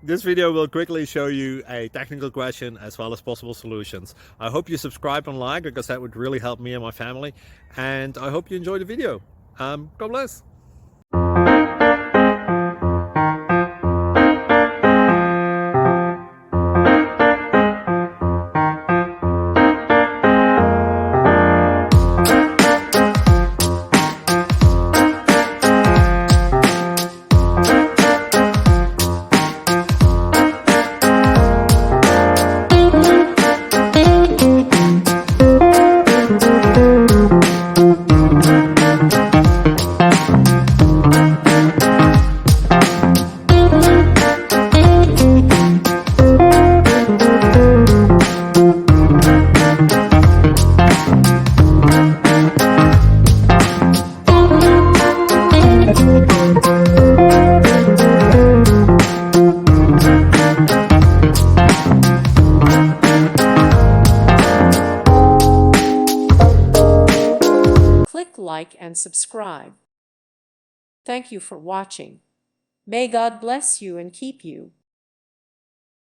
This video will quickly show you a technical question as well as possible solutions. I hope you subscribe and like, because that would really help me and my family. And I hope you enjoy the video. God bless. Click like and subscribe. Thank you for watching. May God bless you and keep you.